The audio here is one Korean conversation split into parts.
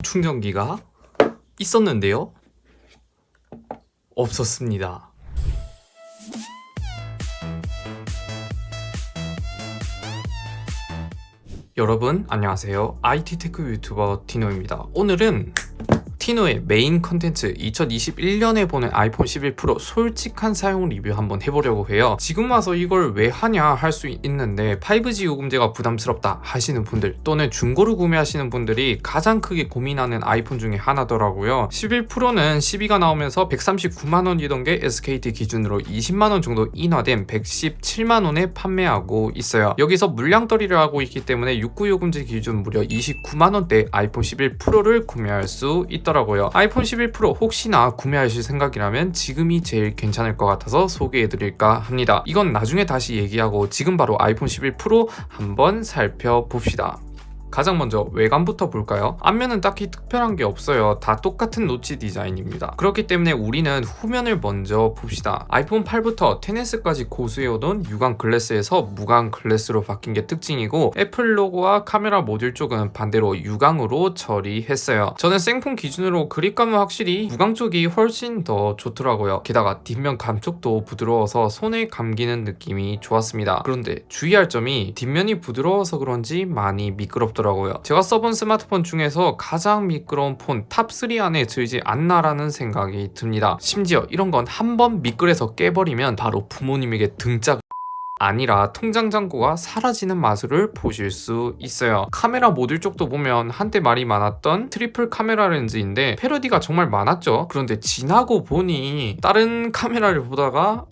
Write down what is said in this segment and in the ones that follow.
충전기가 있었는데요. 없었습니다. 여러분 안녕하세요. IT테크 유튜버 디노입니다. 오늘은 티노의 메인 컨텐츠 2021년에 보는 아이폰 11 프로 솔직한 사용 리뷰 한번 해보려고 해요. 지금 와서 이걸 왜 하냐 할 수 있는데 5G 요금제가 부담스럽다 하시는 분들 또는 중고로 구매하시는 분들이 가장 크게 고민하는 아이폰 중에 하나더라고요. 11 프로는 12가 나오면서 139만원이던 게 SKT 기준으로 20만원 정도 인하된 117만원에 판매하고 있어요. 여기서 물량 떨이를 하고 있기 때문에 69 요금제 기준 무려 29만원대 아이폰 11 프로를 구매할 수 있더라고요. 아이폰 11 프로 혹시나 구매하실 생각이라면 지금이 제일 괜찮을 것 같아서 소개해드릴까 합니다. 이건 나중에 다시 얘기하고 지금 바로 아이폰 11 프로 한번 살펴봅시다. 가장 먼저 외관부터 볼까요? 앞면은 딱히 특별한 게 없어요. 다 똑같은 노치 디자인입니다. 그렇기 때문에 우리는 후면을 먼저 봅시다. 아이폰 8부터 10s까지 고수해오던 유광 글래스에서 무광 글래스로 바뀐 게 특징이고 애플 로고와 카메라 모듈 쪽은 반대로 유광으로 처리했어요. 저는 생폰 기준으로 그립감은 확실히 무광 쪽이 훨씬 더 좋더라고요. 게다가 뒷면 감촉도 부드러워서 손에 감기는 느낌이 좋았습니다. 그런데 주의할 점이 뒷면이 부드러워서 그런지 많이 미끄럽더라고요. 제가 써본 스마트폰 중에서 가장 미끄러운 폰 탑3 안에 들지 않나라는 생각이 듭니다. 심지어 이런 건 한번 미끌어서 깨버리면 바로 부모님에게 등짝 아니라 통장 잔고가 사라지는 마술을 보실 수 있어요. 카메라 모듈 쪽도 보면 한때 말이 많았던 트리플 카메라 렌즈인데 패러디가 정말 많았죠. 그런데 지나고 보니 다른 카메라를 보다가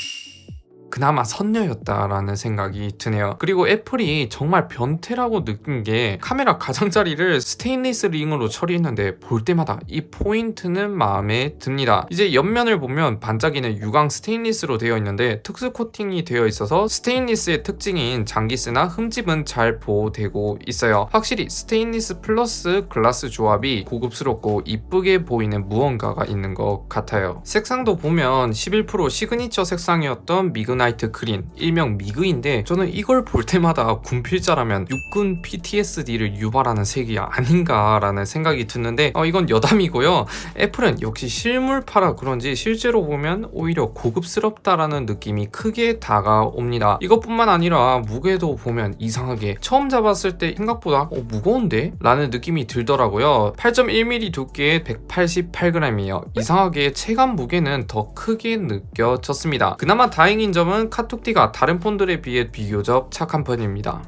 그나마 선녀였다라는 생각이 드네요. 그리고 애플이 정말 변태라고 느낀 게 카메라 가장자리를 스테인리스 링으로 처리했는데 볼 때마다 이 포인트는 마음에 듭니다. 이제 옆면을 보면 반짝이는 유광 스테인리스로 되어 있는데 특수 코팅이 되어 있어서 스테인리스의 특징인 장기스나 흠집은 잘 보호되고 있어요. 확실히 스테인리스 플러스 글라스 조합이 고급스럽고 이쁘게 보이는 무언가가 있는 것 같아요. 색상도 보면 11 프로 시그니처 색상이었던 미그나이트 그린, 일명 미그인데 저는 이걸 볼 때마다 군필자라면 육군 PTSD를 유발하는 색이 아닌가라는 생각이 드는데 이건 여담이고요. 애플은 역시 실물파라 그런지 실제로 보면 오히려 고급스럽다라는 느낌이 크게 다가옵니다. 이것뿐만 아니라 무게도 보면 이상하게 처음 잡았을 때 생각보다 무거운데? 라는 느낌이 들더라고요. 8.1mm 두께에 188g이에요. 이상하게 체감 무게는 더 크게 느껴졌습니다. 그나마 다행인 점은 카툭티가 다른 폰들에 비해 비교적 착한 편입니다.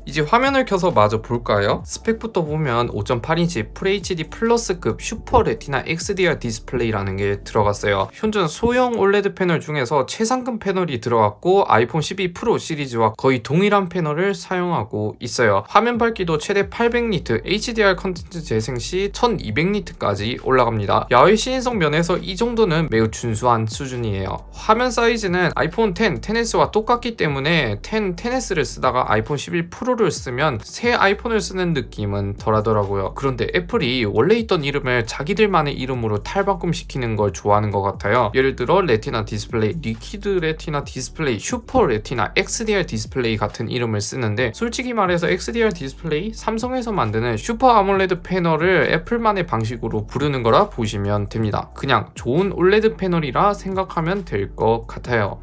이제 화면을 켜서 마저 볼까요? 스펙부터 보면 5.8인치 FHD 플러스급 슈퍼 레티나 XDR 디스플레이라는 게 들어갔어요. 현존 소형 OLED 패널 중에서 최상급 패널이 들어갔고 아이폰 12 프로 시리즈와 거의 동일한 패널을 사용하고 있어요. 화면 밝기도 최대 800니트, HDR 컨텐츠 재생 시 1200니트까지 올라갑니다. 야외 시인성 면에서 이 정도는 매우 준수한 수준이에요. 화면 사이즈는 아이폰 10, 10s와 똑같기 때문에 10, 10s를 쓰다가 아이폰 11 프로를 쓰면 새 아이폰을 쓰는 느낌은 덜하더라고요. 그런데 애플이 원래 있던 이름을 자기들만의 이름으로 탈바꿈시키는 걸 좋아하는 것 같아요. 예를 들어 레티나 디스플레이, 리퀴드 레티나 디스플레이, 슈퍼 레티나 XDR 디스플레이 같은 이름을 쓰는데 솔직히 말해서 XDR 디스플레이, 삼성에서 만드는 슈퍼 아몰레드 패널을 애플만의 방식으로 부르는 거라 보시면 됩니다. 그냥 좋은 OLED 패널이라 생각하면 될 것 같아요.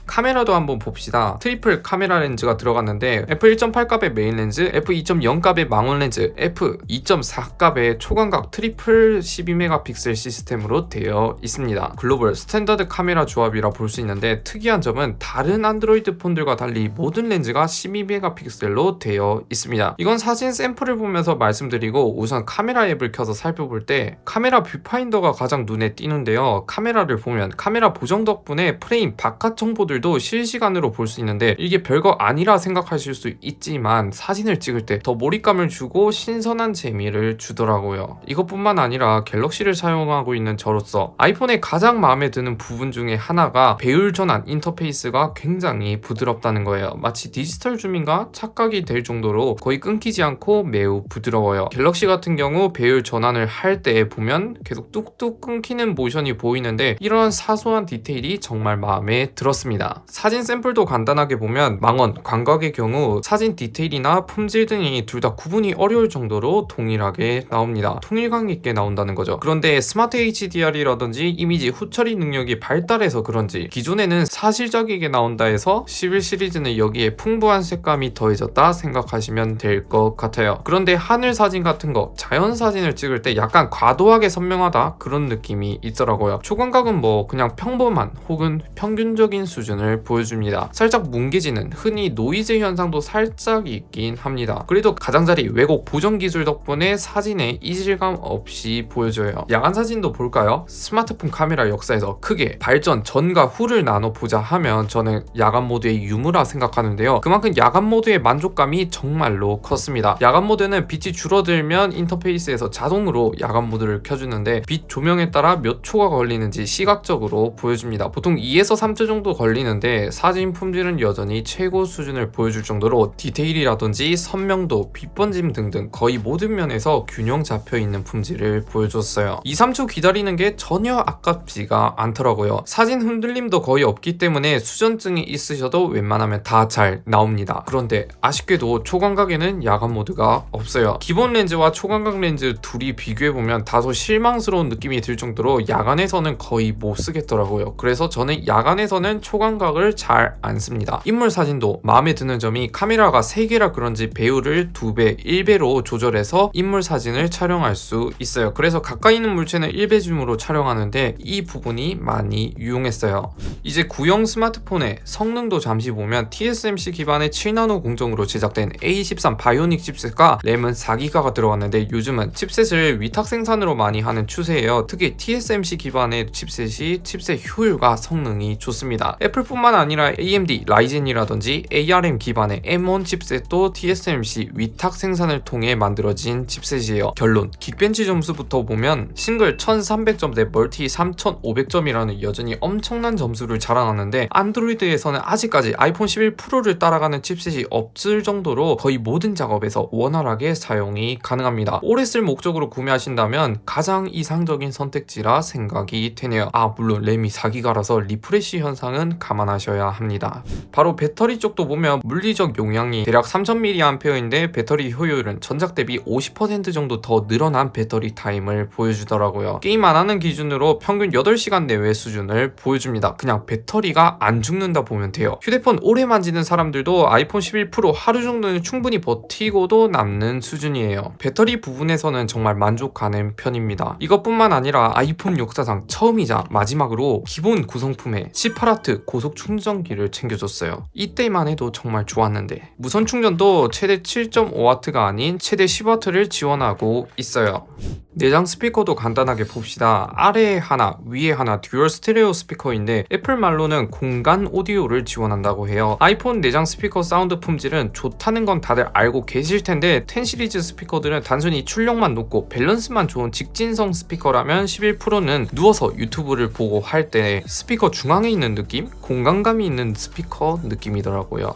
카메라도 한번 봅시다. 트리플 카메라 렌즈가 들어갔는데 f1.8값의 메인 렌즈, f2.0값의 망원 렌즈, f2.4값의 초광각 트리플 12메가픽셀 시스템으로 되어 있습니다. 글로벌 스탠더드 카메라 조합이라 볼 수 있는데 특이한 점은 다른 안드로이드 폰들과 달리 모든 렌즈가 12메가픽셀로 되어 있습니다. 이건 사진 샘플을 보면서 말씀드리고 우선 카메라 앱을 켜서 살펴볼 때 카메라 뷰파인더가 가장 눈에 띄는데요. 카메라를 보면 카메라 보정 덕분에 프레임 바깥 정보들 도 실시간으로 볼 수 있는데 이게 별거 아니라 생각하실 수 있지만 사진을 찍을 때 더 몰입감을 주고 신선한 재미를 주더라고요. 이것뿐만 아니라 갤럭시를 사용하고 있는 저로서 아이폰의 가장 마음에 드는 부분 중에 하나가 배율 전환 인터페이스가 굉장히 부드럽다는 거예요. 마치 디지털 줌인가 착각이 될 정도로 거의 끊기지 않고 매우 부드러워요. 갤럭시 같은 경우 배율 전환을 할 때 보면 계속 뚝뚝 끊기는 모션이 보이는데 이런 사소한 디테일이 정말 마음에 들었습니다. 많습니다. 사진 샘플도 간단하게 보면 망원, 광각의 경우 사진 디테일이나 품질 등이 둘 다 구분이 어려울 정도로 동일하게 나옵니다. 통일감 있게 나온다는 거죠. 그런데 스마트 HDR이라든지 이미지 후처리 능력이 발달해서 그런지 기존에는 사실적이게 나온다 해서 11 시리즈는 여기에 풍부한 색감이 더해졌다 생각하시면 될 것 같아요. 그런데 하늘 사진 같은 거, 자연 사진을 찍을 때 약간 과도하게 선명하다 그런 느낌이 있더라고요. 초광각은 뭐 그냥 평범한 혹은 평균적인 수준을 보여줍니다. 살짝 뭉개지는 흔히 노이즈 현상도 살짝 있긴 합니다. 그래도 가장자리 왜곡 보정 기술 덕분에 사진에 이질감 없이 보여줘요. 야간 사진도 볼까요? 스마트폰 카메라 역사에서 크게 발전 전과 후를 나눠보자 하면 저는 야간 모드의 유무라 생각하는데요. 그만큼 야간 모드의 만족감이 정말로 컸습니다. 야간 모드는 빛이 줄어들면 인터페이스에서 자동으로 야간 모드를 켜주는데 빛 조명에 따라 몇 초가 걸리는지 시각적으로 보여줍니다. 보통 2에서 3초 정도 걸리는데 사진 품질은 여전히 최고 수준을 보여줄 정도로 디테일이라든지 선명도, 빛 번짐 등등 거의 모든 면에서 균형 잡혀있는 품질을 보여줬어요. 2, 3초 기다리는 게 전혀 아깝지가 않더라고요. 사진 흔들림도 거의 없기 때문에 수전증이 있으셔도 웬만하면 다 잘 나옵니다. 그런데 아쉽게도 초광각에는 야간 모드가 없어요. 기본 렌즈와 초광각 렌즈 둘이 비교해보면 다소 실망스러운 느낌이 들 정도로 야간에서는 거의 못 쓰겠더라고요. 그래서 저는 야간에서는 초광각을 잘 안 씁니다. 인물 사진도 마음에 드는 점이 카메라가 3개라 그런지 배우를 2배, 1배로 조절해서 인물 사진을 촬영할 수 있어요. 그래서 가까이 있는 물체는 1배 줌으로 촬영하는데 이 부분이 많이 유용했어요. 이제 구형 스마트폰의 성능도 잠시 보면 TSMC 기반의 7나노 공정으로 제작된 A13 바이오닉 칩셋과 램은 4기가가 들어갔는데 요즘은 칩셋을 위탁 생산으로 많이 하는 추세예요. 특히 TSMC 기반의 칩셋이 칩셋 효율과 성능이 좋습니다. 애플뿐만 아니라 AMD, 라이젠이라든지 ARM 기반의 M1 칩셋도 TSMC 위탁 생산을 통해 만들어진 칩셋이에요. 결론, 긱벤치 점수부터 보면 싱글 1300점 대 멀티 3500점이라는 여전히 엄청난 점수를 자랑하는데 안드로이드에서는 아직까지 아이폰 11 프로를 따라가는 칩셋이 없을 정도로 거의 모든 작업에서 원활하게 사용이 가능합니다. 오래 쓸 목적으로 구매하신다면 가장 이상적인 선택지라 생각이 되네요. 물론 램이 4기가라서 리프레시 현상은 감안하셔야 합니다. 바로 배터리 쪽도 보면 물리적 용량이 대략 3000mAh인데 배터리 효율은 전작 대비 50% 정도 더 늘어난 배터리 타임을 보여주더라고요. 게임 안 하는 기준으로 평균 8시간 내외 수준을 보여줍니다. 그냥 배터리가 안 죽는다 보면 돼요. 휴대폰 오래 만지는 사람들도 아이폰 11 프로 하루 정도는 충분히 버티고도 남는 수준이에요. 배터리 부분에서는 정말 만족하는 편입니다. 이것뿐만 아니라 아이폰 역사상 처음이자 마지막으로 기본 구성품에 18W 고속 충전기를 챙겨줬어요. 이때만 해도 정말 좋았는데 무선 충전도 최대 7.5W가 아닌 최대 10W를 지원하고 있어요. 내장 스피커도 간단하게 봅시다. 아래에 하나, 위에 하나 듀얼 스테레오 스피커인데 애플 말로는 공간 오디오를 지원한다고 해요. 아이폰 내장 스피커 사운드 품질은 좋다는 건 다들 알고 계실 텐데 10 시리즈 스피커들은 단순히 출력만 높고 밸런스만 좋은 직진성 스피커라면 11 프로는 누워서 유튜브를 보고 할 때 스피커 중앙에 있는 느낌? 공간감이 있는 스피커 느낌이더라고요.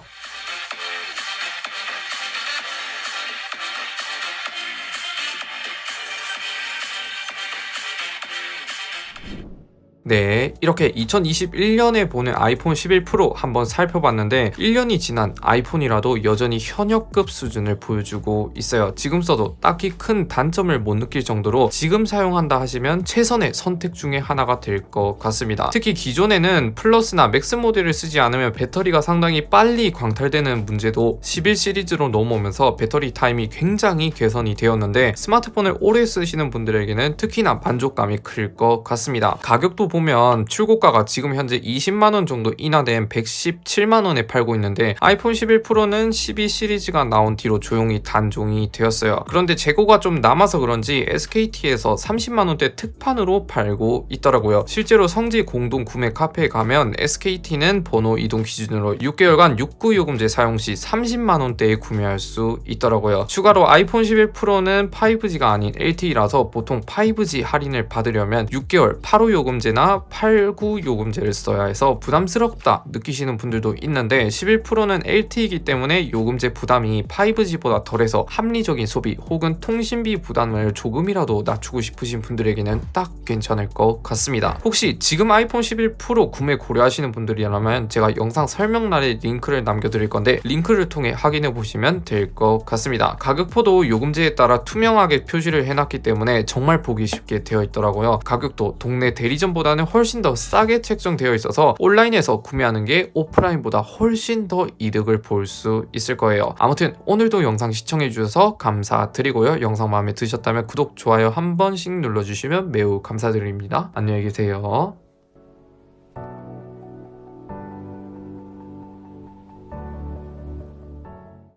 네, 이렇게 2021년에 보는 아이폰 11 프로 한번 살펴봤는데 1년이 지난 아이폰이라도 여전히 현역급 수준을 보여주고 있어요. 지금 써도 딱히 큰 단점을 못 느낄 정도로 지금 사용한다 하시면 최선의 선택 중에 하나가 될 것 같습니다. 특히 기존에는 플러스나 맥스 모델을 쓰지 않으면 배터리가 상당히 빨리 광탈되는 문제도 11 시리즈로 넘어오면서 배터리 타임이 굉장히 개선이 되었는데 스마트폰을 오래 쓰시는 분들에게는 특히나 만족감이 클 것 같습니다. 가격도 보면 출고가가 지금 현재 20만원 정도 인하된 117만원에 팔고 있는데 아이폰 11 프로는 12 시리즈가 나온 뒤로 조용히 단종이 되었어요. 그런데 재고가 좀 남아서 그런지 SKT에서 30만원대 특판으로 팔고 있더라고요. 실제로 성지 공동 구매 카페에 가면 SKT는 번호 이동 기준으로 6개월간 69요금제 사용 시 30만원대에 구매할 수 있더라고요. 추가로 아이폰 11 프로는 5G가 아닌 LTE라서 보통 5G 할인을 받으려면 6개월 8호 요금제나 요금제나 89 요금제를 써야 해서 부담스럽다 느끼시는 분들도 있는데 11%는 LTE이기 때문에 요금제 부담이 5G보다 덜해서 합리적인 소비 혹은 통신비 부담을 조금이라도 낮추고 싶으신 분들에게는 딱 괜찮을 것 같습니다. 혹시 지금 아이폰 11 프로 구매 고려하시는 분들이라면 제가 영상 설명란에 링크를 남겨드릴 건데 링크를 통해 확인해 보시면 될 것 같습니다. 가격표도 요금제에 따라 투명하게 표시를 해놨기 때문에 정말 보기 쉽게 되어 있더라고요. 가격도 동네 대리점보다는 훨씬 더 싸게 책정되어 있어서 온라인에서 구매하는 게 오프라인보다 훨씬 더 이득을 볼 수 있을 거예요. 아무튼 오늘도 영상 시청해 주셔서 감사드리고요. 영상 마음에 드셨다면 구독, 좋아요 한 번씩 눌러주시면 매우 감사드립니다. 안녕히 계세요.